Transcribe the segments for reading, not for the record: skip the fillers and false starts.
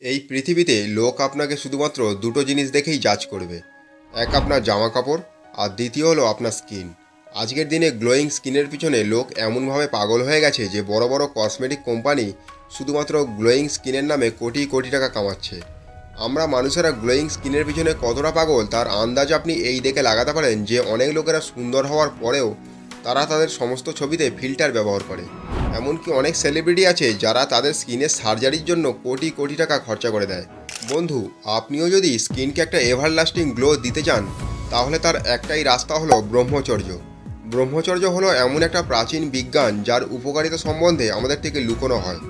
এই পৃথিবীতে লোক আপনাকে শুধুমাত্র দুটো জিনিস দেখেই জাজ করবে। এক আপনার জামা কাপড়, আর দ্বিতীয় হলো আপনার স্কিন। আজকের দিনে গ্লোয়িং স্কিনের পিছনে লোক এমনভাবে পাগল হয়ে গেছে যে বড় বড় কসমেটিক কোম্পানি শুধুমাত্র গ্লোয়িং স্কিনের নামে কোটি কোটি টাকা কামাচ্ছে। আমরা মানুষেরা গ্লোয়িং স্কিনের পিছনে কতটা পাগল তার আন্দাজ আপনি এই দেখে লাগাতে পারেন যে অনেক লোকেরা সুন্দর হওয়ার পরেও তারা তাদের সমস্ত ছবিতে ফিল্টার ব্যবহার করে। এমনকি অনেক সেলিব্রিটি আছে যারা তাদের স্কিনের সার্জারির জন্য কোটি কোটি টাকা খরচা করে দেয়। বন্ধু, আপনিও যদি স্কিনকে একটা এভারলাস্টিং গ্লো দিতে চান, তাহলে তার একটাই রাস্তা হলো ব্রহ্মচর্য। ব্রহ্মচর্য হলো এমন একটা প্রাচীন বিজ্ঞান যার উপকারিতা সম্বন্ধে আমাদের থেকে লুকোনো হয়।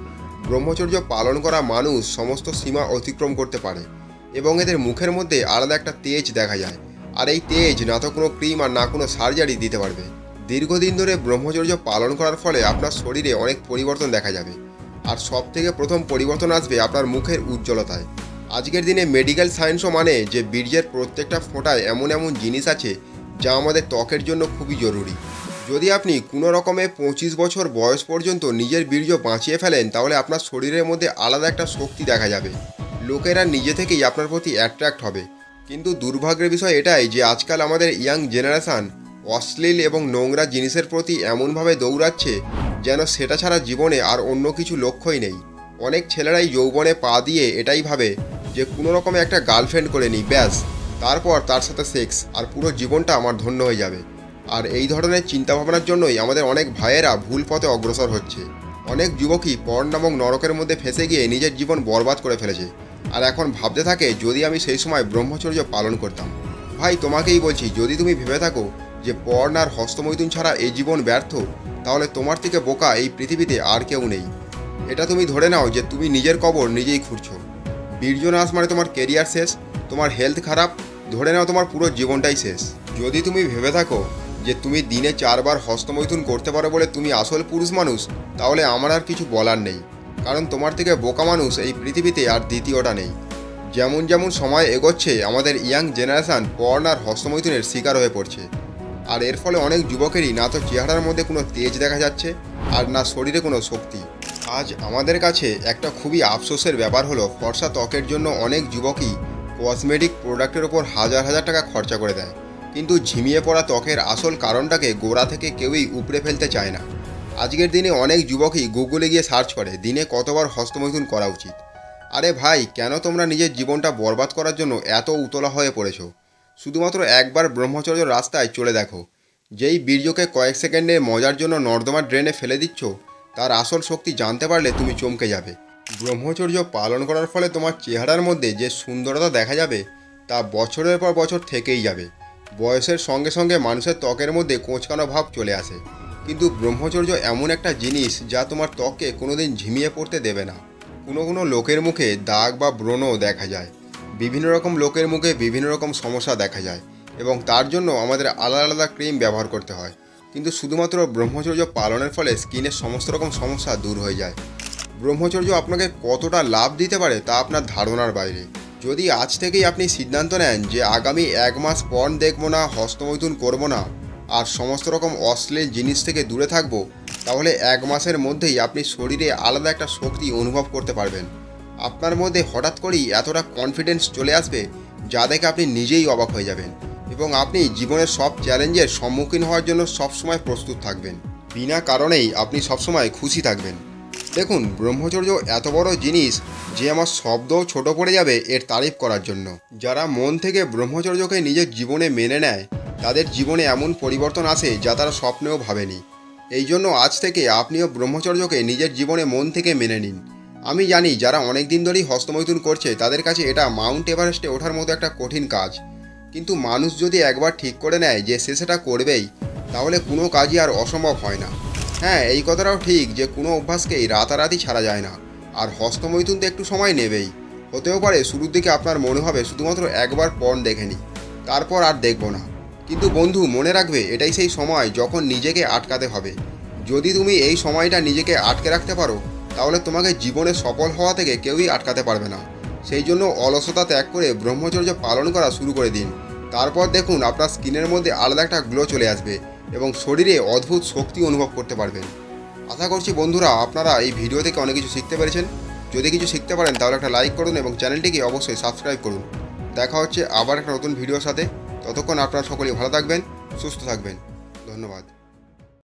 ব্রহ্মচর্য পালন করা মানুষ সমস্ত সীমা অতিক্রম করতে পারে এবং এদের মুখের মধ্যে আলাদা একটা তেজ দেখা যায়। আর এই তেজ না তো কোনো ক্রিম আর না কোনো সার্জারি দিতে পারবে। দীর্ঘদিন ধরে ব্রহ্মচর্য পালন করার ফলে আপনার শরীরে অনেক পরিবর্তন দেখা যাবে। আর সব থেকে প্রথম পরিবর্তন আসবে আপনার মুখের উজ্জ্বলতায়। আজকের দিনে মেডিকেল সায়েন্সও মানে যে বীর্যের প্রত্যেকটা ফোঁটায় এমন এমন জিনিস আছে যা আমাদের ত্বকের জন্য খুবই জরুরি। যদি আপনি কোনো রকমে 25 বছর বয়স পর্যন্ত নিজের বীর্য বাঁচিয়ে ফেলেন, তাহলে আপনার শরীরের মধ্যে আলাদা একটা শক্তি দেখা যাবে। লোকেরা নিজে থেকেই আপনার প্রতি অ্যাট্রাক্ট হবে। কিন্তু দুর্ভাগ্যের বিষয় এটাই যে আজকাল আমাদের ইয়াং জেনারেশান অশ্লীল এবং নোংরা জিনিসের প্রতি এমনভাবে দৌড়াচ্ছে যেন সেটা ছাড়া জীবনে আর অন্য কিছু লক্ষ্যই নেই। অনেক ছেলেরাই যৌবনে পা দিয়ে এটাই ভাবে যে কোনো রকমে একটা গার্লফ্রেন্ড করে নিই, ব্যাস, তারপর তার সাথে সেক্স, আর পুরো জীবনটা আমার ধন্য হয়ে যাবে। আর এই ধরনের চিন্তাভাবনার জন্যই আমাদের অনেক ভাইয়েরা ভুল পথে অগ্রসর হচ্ছে। অনেক যুবকই পর্ন এবং নরকের মধ্যে ফেঁসে গিয়ে নিজের জীবন বরবাদ করে ফেলেছে। আর এখন ভাবতে থাকে যদি আমি সেই সময় ব্রহ্মচর্য পালন করতাম। ভাই, তোমাকেই বলছি, যদি তুমি ভেবে থাকো যে পর্ন আর হস্তমৈথুন ছাড়া এই জীবন ব্যর্থ, তাহলে তোমার থেকে বোকা এই পৃথিবীতে আর কেউ নেই। এটা তুমি ধরে নাও যে তুমি নিজের কবর নিজেই খুঁড়ছো। বীর্যনাশ মানে তোমার কেরিয়ার শেষ, তোমার হেলথ খারাপ, ধরে নাও তোমার পুরো জীবনটাই শেষ। যদি তুমি ভেবে থাকো যে তুমি দিনে 4 বার হস্তমৈথুন করতে পারো বলে তুমি আসল পুরুষ মানুষ, তাহলে আমার আর কিছু বলার নেই। কারণ তোমার থেকে বোকা মানুষ এই পৃথিবীতে আর দ্বিতীয়টা নেই। যেমন যেমন সময় এগোচ্ছে আমাদের ইয়াং জেনারেশান পর্ন আর হস্তমৈথুনের শিকার হয়ে পড়ছে। আর এর ফলে অনেক যুবকেরই না তো চেহারার মধ্যে কোনো তেজ দেখা যাচ্ছে আর না শরীরে কোনো শক্তি। আজ আমাদের কাছে একটা খুবই আফসোসের ব্যাপার হলো, ফর্সা ত্বকের জন্য অনেক যুবকই কসমেটিক প্রোডাক্টের ওপর হাজার হাজার টাকা খরচা করে দেয়, কিন্তু ঝিমিয়ে পড়া ত্বকের আসল কারণটাকে গোড়া থেকে কেউই উপড়ে ফেলতে চায় না। আজকের দিনে অনেক যুবকই গুগলে গিয়ে সার্চ করে দিনে কতবার হস্তমৈথুন করা উচিত। আরে ভাই, কেন তোমরা নিজের জীবনটা বরবাদ করার জন্য এত উতলা হয়ে পড়েছো? শুধুমাত্র একবার ব্রহ্মচর্য রাস্তায় চলে দেখো। যেই বীর্যকে কয়েক সেকেন্ডে মজার জন্য নর্দমার ড্রেনে ফেলে দিচ্ছ, তার আসল শক্তি জানতে পারলে তুমি চমকে যাবে। ব্রহ্মচর্য পালন করার ফলে তোমার চেহারার মধ্যে যে সুন্দরতা দেখা যাবে তা বছরের পর বছর থেকেই যাবে। বয়সের সঙ্গে সঙ্গে মানুষের ত্বকের মধ্যে কোঁচকানো ভাব চলে আসে, কিন্তু ব্রহ্মচর্য এমন একটা জিনিস যা তোমার ত্বককে কোনোদিন ঝিমিয়ে পড়তে দেবে না। কোনো কোনো লোকের মুখে দাগ বা ব্রণও দেখা যায়। বিভিন্ন রকম লোকের মুখে বিভিন্ন রকম সমস্যা দেখা যায় এবং তার জন্য আমাদের আলাদা আলাদা ক্রিম ব্যবহার করতে হয়। কিন্তু শুধুমাত্র ব্রহ্মচর্য পালনের ফলে স্কিনের সমস্ত রকম সমস্যা দূর হয়ে যায়। ব্রহ্মচর্য আপনাকে কতটা লাভ দিতে পারে তা আপনার ধারণার বাইরে। যদি আজ থেকেই আপনি সিদ্ধান্ত নেন যে আগামী 1 মাস পর্ন দেখব না, হস্তমৈথুন করব না আর সমস্ত রকম অশ্লীল জিনিস থেকে দূরে থাকব, তাহলে 1 মাসের মধ্যেই আপনি শরীরে আলাদা একটা শক্তি অনুভব করতে পারবেন। আপনার মধ্যে হঠাৎ করেই এতটা কনফিডেন্স চলে আসবে যা দেখে আপনি নিজেই অবাক হয়ে যাবেন এবং আপনি জীবনের সব চ্যালেঞ্জের সম্মুখীন হওয়ার জন্য সবসময় প্রস্তুত থাকবেন। বিনা কারণেই আপনি সবসময় খুশি থাকবেন। দেখুন, ব্রহ্মচর্য এত বড় জিনিস যে আমার শব্দও ছোট পড়ে যাবে এর তারিফ করার জন্য। যারা মন থেকে ব্রহ্মচর্যকে নিজের জীবনে মেনে নেয় তাদের জীবনে এমন পরিবর্তন আসে যা তারা স্বপ্নেও ভাবেনি। এই জন্য আজ থেকে আপনিও ব্রহ্মচর্যকে নিজের জীবনে মন থেকে মেনে নিন। আমি জানি যারা অনেক দিন ধরেই হস্তমৈথুন করছে তাদের কাছে এটা মাউন্ট এভারেস্টে ওঠার মতো একটা কঠিন কাজ, কিন্তু মানুষ যদি একবার ঠিক করে নেয় যে সে সেটা করবেই, তাহলে কোনো কাজই আর অসম্ভব হয় না। হ্যাঁ, এই কথাটাও ঠিক যে কোনো অভ্যাসকেই রাতারাতি ছাড়া যায় না, আর হস্তমৈথুন তো একটু সময় নেবেই। হতেও পারে শুরুর দিকে আপনার মনে হবে শুধুমাত্র একবার পর্ন দেখে নিই, তারপর আর দেখব না। কিন্তু বন্ধু, মনে রাখবে এটাই সেই সময় যখন নিজেকে আটকাতে হবে। যদি তুমি এই সময়টা নিজেকে আটকে রাখতে পারো, তাহলে তোমাকে জীবনে সফল হওয়া থেকে কেউই আটকাতে পারবে না। সেই জন্য অলসতা ত্যাগ করে ব্রহ্মচর্য পালন করা শুরু করে দিন। তারপর দেখুন আপনার স্কিনের মধ্যে আলাদা একটা গ্লো চলে আসবে এবং শরীরে অদ্ভুত শক্তি অনুভব করতে পারবেন। আশা করছি বন্ধুরা আপনারা এই ভিডিও থেকে অনেক কিছু শিখতে পেরেছেন। যদি কিছু শিখতে পারেন তাহলে একটা লাইক করুন এবং চ্যানেলটিকে অবশ্যই সাবস্ক্রাইব করুন। দেখা হচ্ছে আবার একটা নতুন ভিডিওর সাথে। ততক্ষণ আপনারা সকলেই ভালো থাকবেন, সুস্থ থাকবেন। ধন্যবাদ।